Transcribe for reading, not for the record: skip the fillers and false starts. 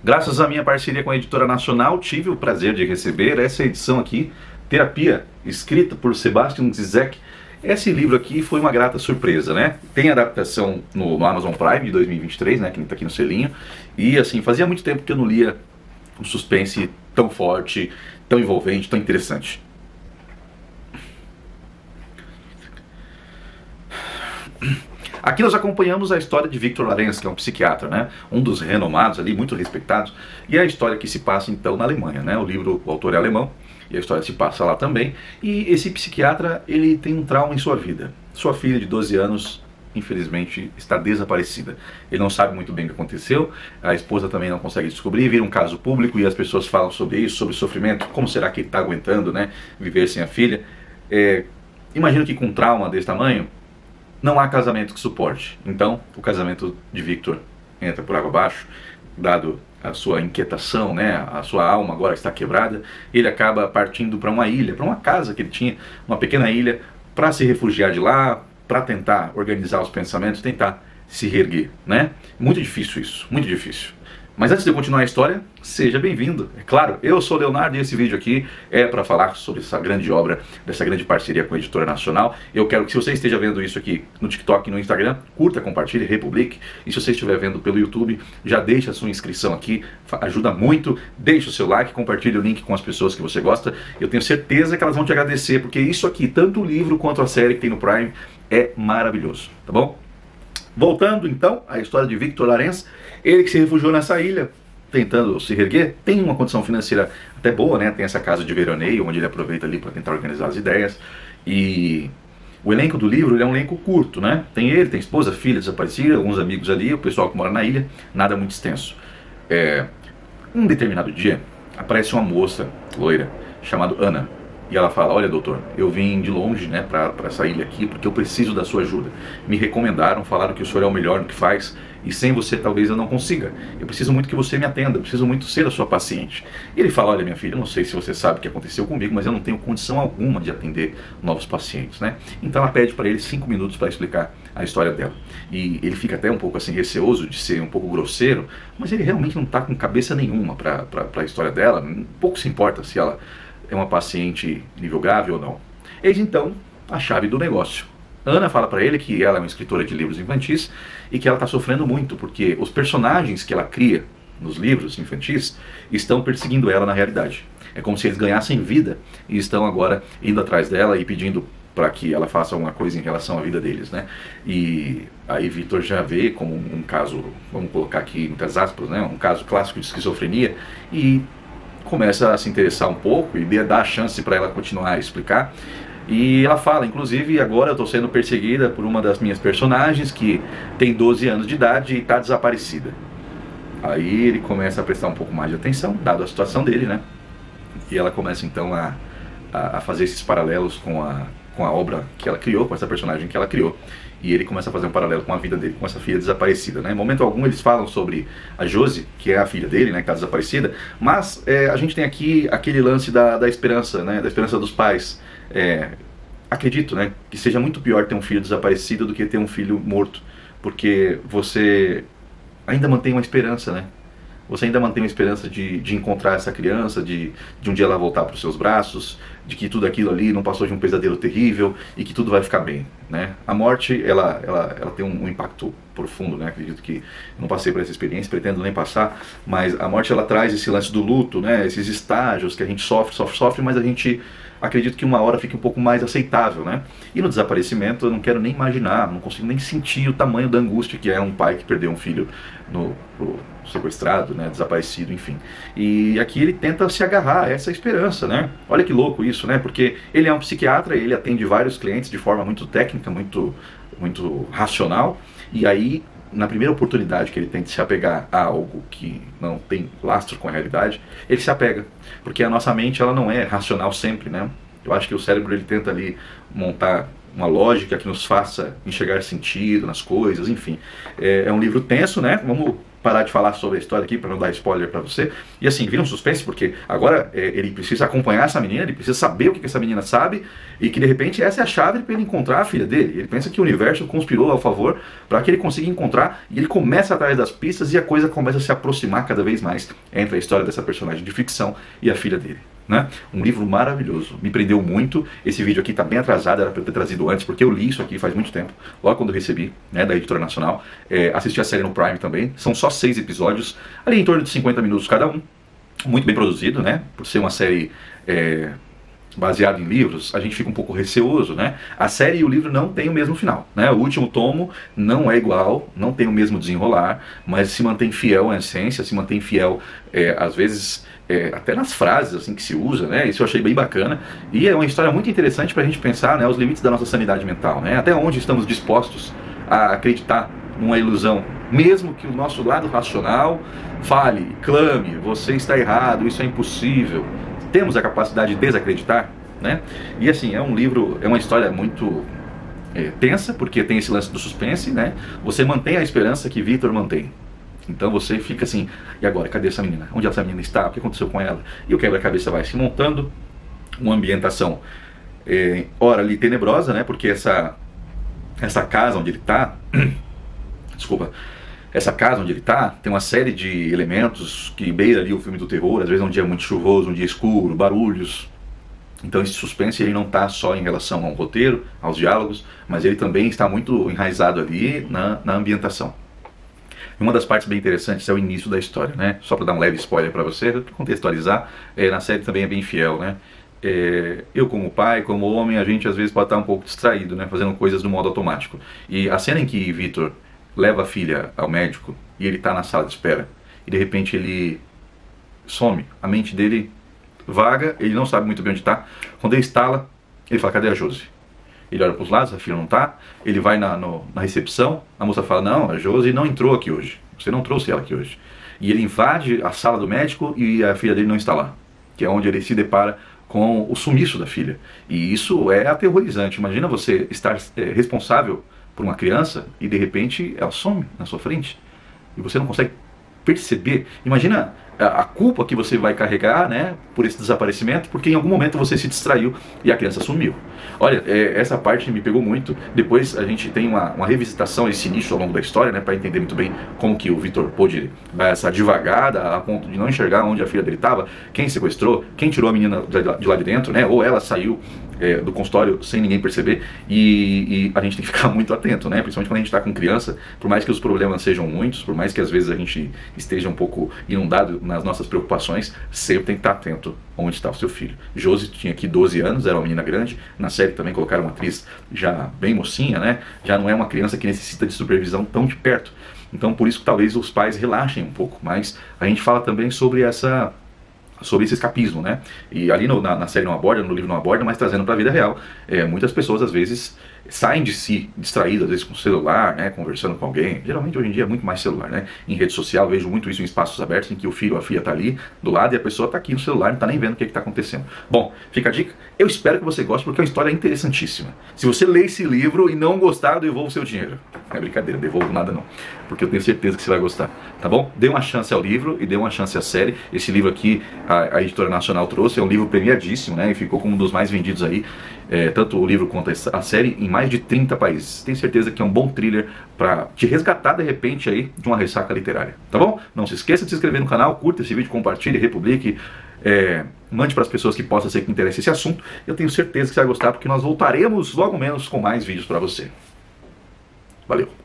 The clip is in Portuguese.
Graças à minha parceria com a Editora Nacional, tive o prazer de receber essa edição aqui, Terapia, escrita por Sebastian Zizek. Esse livro aqui foi uma grata surpresa, né? Tem adaptação no Amazon Prime de 2023, né? Que está aqui no selinho. E assim, fazia muito tempo que eu não lia um suspense tão forte, tão envolvente, tão interessante. Aqui nós acompanhamos a história de Victor Larens, que é um psiquiatra, né? Um dos renomados ali, muito respeitados. E a história que se passa então na Alemanha, né? O autor é alemão e a história se passa lá também. E esse psiquiatra, ele tem um trauma em sua vida. Sua filha de 12 anos, infelizmente, está desaparecida. Ele não sabe muito bem o que aconteceu, a esposa também não consegue descobrir, vira um caso público e as pessoas falam sobre isso, sobre sofrimento, como será que ele está aguentando, né? Viver sem a filha. Imagino que com um trauma desse tamanho, não há casamento que suporte. Então, o casamento de Victor entra por água abaixo, dado a sua inquietação, né? A sua alma agora está quebrada. Ele acaba partindo para uma ilha, para uma casa que ele tinha, uma pequena ilha, para se refugiar de lá, para tentar organizar os pensamentos, tentar se reerguer, né? Muito difícil isso, muito difícil. Mas antes de eu continuar a história, seja bem-vindo. É claro, eu sou o Leonardo e esse vídeo aqui é para falar sobre essa grande obra, dessa grande parceria com a Editora Nacional. Eu quero que, se você esteja vendo isso aqui no TikTok e no Instagram, curta, compartilhe, republique. E se você estiver vendo pelo YouTube, já deixa a sua inscrição aqui, ajuda muito. Deixe o seu like, compartilhe o link com as pessoas que você gosta. Eu tenho certeza que elas vão te agradecer, porque isso aqui, tanto o livro quanto a série que tem no Prime, é maravilhoso, tá bom? Voltando então à história de Victor Larens, ele que se refugiou nessa ilha, tentando se reerguer, tem uma condição financeira até boa, né? Tem essa casa de veraneio, onde ele aproveita ali para tentar organizar as ideias. E o elenco do livro, ele é um elenco curto, né? Tem ele, tem esposa, filha desaparecida, alguns amigos ali, o pessoal que mora na ilha, nada muito extenso. Um determinado dia, aparece uma moça loira, chamada Ana. E ela fala: olha, doutor, eu vim de longe, né, para essa ilha aqui porque eu preciso da sua ajuda. Me recomendaram, falaram que o senhor é o melhor no que faz e sem você talvez eu não consiga. Eu preciso muito que você me atenda, eu preciso muito ser a sua paciente. E ele fala: olha, minha filha, eu não sei se você sabe o que aconteceu comigo, mas eu não tenho condição alguma de atender novos pacientes, né? Então ela pede para ele 5 minutos para explicar a história dela. E ele fica até um pouco assim receoso de ser um pouco grosseiro, mas ele realmente não está com cabeça nenhuma para a história dela. Pouco se importa se ela é uma paciente nível grave ou não. Eis então a chave do negócio. Ana fala para ele que ela é uma escritora de livros infantis e que ela está sofrendo muito porque os personagens que ela cria nos livros infantis estão perseguindo ela na realidade. É como se eles ganhassem vida e estão agora indo atrás dela e pedindo para que ela faça alguma coisa em relação à vida deles, né? E aí Victor já vê como um caso, vamos colocar aqui muitas aspas, né? Um caso clássico de esquizofrenia e começa a se interessar um pouco e dá a chance para ela continuar a explicar. E ela fala, inclusive, agora eu estou sendo perseguida por uma das minhas personagens que tem 12 anos de idade e está desaparecida. Aí ele começa a prestar um pouco mais de atenção, dado a situação dele, né? E ela começa então a fazer esses paralelos com a obra que ela criou, com essa personagem que ela criou. E ele começa a fazer um paralelo com a vida dele, com essa filha desaparecida, né? Em momento algum eles falam sobre a Josie, que é a filha dele, né, que está desaparecida, mas a gente tem aqui aquele lance da esperança, né, da esperança dos pais. Acredito, né, que seja muito pior ter um filho desaparecido do que ter um filho morto, porque você ainda mantém uma esperança, né? Você ainda mantém uma esperança de encontrar essa criança, de um dia ela voltar para os seus braços, de que tudo aquilo ali não passou de um pesadelo terrível e que tudo vai ficar bem, né? A morte, ela tem um impacto profundo, né? Acredito que não passei por essa experiência, pretendo nem passar, mas a morte, ela traz esse lance do luto, né? Esses estágios que a gente sofre, mas a gente acredito que uma hora fique um pouco mais aceitável, né? E no desaparecimento eu não quero nem imaginar, não consigo nem sentir o tamanho da angústia que é um pai que perdeu um filho pro sequestrado, né, desaparecido, enfim. E aqui ele tenta se agarrar a essa esperança, né? Olha que louco isso, né? Porque ele é um psiquiatra, ele atende vários clientes de forma muito técnica, muito racional, e aí na primeira oportunidade que ele tenta se apegar a algo que não tem lastro com a realidade, ele se apega, porque a nossa mente, ela não é racional sempre, né? Eu acho que o cérebro, ele tenta ali montar uma lógica que nos faça enxergar sentido nas coisas, enfim. É um livro tenso, né? Vamos parar de falar sobre a história aqui para não dar spoiler para você. E assim, vira um suspense porque agora ele precisa acompanhar essa menina, ele precisa saber o que essa menina sabe e que de repente essa é a chave para ele encontrar a filha dele. Ele pensa que o universo conspirou ao favor para que ele consiga encontrar e ele começa atrás das pistas e a coisa começa a se aproximar cada vez mais entre a história dessa personagem de ficção e a filha dele. Né? Um livro maravilhoso, me prendeu muito. Esse vídeo aqui está bem atrasado, era para eu ter trazido antes, porque eu li isso aqui faz muito tempo, logo quando eu recebi, né, da Editora Nacional. Assisti a série no Prime também, são só 6 episódios, ali em torno de 50 minutos cada um, muito bem produzido, né? Por ser uma série baseada em livros, a gente fica um pouco receoso, né? A série e o livro não têm o mesmo final, né? O último tomo não é igual, não tem o mesmo desenrolar, mas se mantém fiel à essência, se mantém fiel, às vezes, até nas frases assim que se usa, né? Isso eu achei bem bacana. E é uma história muito interessante para a gente pensar, né, os limites da nossa sanidade mental, né? Até onde estamos dispostos a acreditar numa ilusão, mesmo que o nosso lado racional fale, clame, você está errado, isso é impossível. Temos a capacidade de desacreditar, né? E assim, é um livro, é uma história muito tensa, porque tem esse lance do suspense, né? Você mantém a esperança que Victor mantém. Então você fica assim, e agora, cadê essa menina? Onde essa menina está? O que aconteceu com ela? E o quebra-cabeça vai se montando, uma ambientação, ora ali tenebrosa, né? Porque essa casa onde ele está, desculpa, essa casa onde ele está tem uma série de elementos que beira ali o filme do terror. Às vezes é um dia muito chuvoso, um dia escuro, barulhos. Então esse suspense ele não está só em relação ao roteiro, aos diálogos, mas ele também está muito enraizado ali na ambientação. E uma das partes bem interessantes é o início da história, né? Só para dar um leve spoiler para você, para contextualizar, na série também é bem fiel, né? Eu como pai, como homem, a gente às vezes pode estar um pouco distraído, né? Fazendo coisas no modo automático. E a cena em que Victor leva a filha ao médico e ele está na sala de espera e de repente ele some, a mente dele vaga, ele não sabe muito bem onde está. Quando ele instala, ele fala, cadê a Josi? Ele olha para os lados, a filha não está, ele vai na recepção, a moça fala, não, a Josi não entrou aqui hoje, você não trouxe ela aqui hoje. E ele invade a sala do médico e a filha dele não está lá, que é onde ele se depara com o sumiço da filha. E isso é aterrorizante. Imagina você estar responsável por uma criança e de repente ela some na sua frente e você não consegue perceber. Imagina a culpa que você vai carregar, né, por esse desaparecimento, porque em algum momento você se distraiu e a criança sumiu. Olha, essa parte me pegou muito. Depois a gente tem uma revisitação desse início ao longo da história, né, para entender muito bem como que o Victor pôde dar essa devagada a ponto de não enxergar onde a filha dele estava, quem sequestrou, quem tirou a menina de lá de dentro, né, ou ela saiu do consultório sem ninguém perceber. E a gente tem que ficar muito atento, né, principalmente quando a gente está com criança, por mais que os problemas sejam muitos, por mais que às vezes a gente esteja um pouco inundado nas nossas preocupações, sempre tem que estar atento onde está o seu filho. Josi tinha aqui 12 anos, era uma menina grande. Na série também colocaram uma atriz já bem mocinha, né? Já não é uma criança que necessita de supervisão tão de perto. Então por isso que talvez os pais relaxem um pouco. Mas a gente fala também sobre esse escapismo, né? E ali na série não aborda, no livro não aborda, mas trazendo para a vida real, muitas pessoas às vezes saem de si distraídas, às vezes com o celular, né, conversando com alguém. Geralmente hoje em dia é muito mais celular, né? Em rede social vejo muito isso em espaços abertos em que o filho ou a filha está ali do lado e a pessoa está aqui no celular, não está nem vendo o que está acontecendo. Bom, fica a dica. Eu espero que você goste porque é uma história interessantíssima. Se você ler esse livro e não gostar, eu devolvo o seu dinheiro. Não é brincadeira, devolvo nada não, porque eu tenho certeza que você vai gostar, tá bom? Dê uma chance ao livro e dê uma chance à série. Esse livro aqui a Editora Nacional trouxe, é um livro premiadíssimo, né? E ficou como um dos mais vendidos aí, tanto o livro quanto a série, em mais de 30 países. Tenho certeza que é um bom thriller para te resgatar de repente aí de uma ressaca literária, tá bom? Não se esqueça de se inscrever no canal, curta esse vídeo, compartilhe, republique, mande para as pessoas que possam ser que interesse esse assunto. Eu tenho certeza que você vai gostar porque nós voltaremos logo menos com mais vídeos para você. Valeu!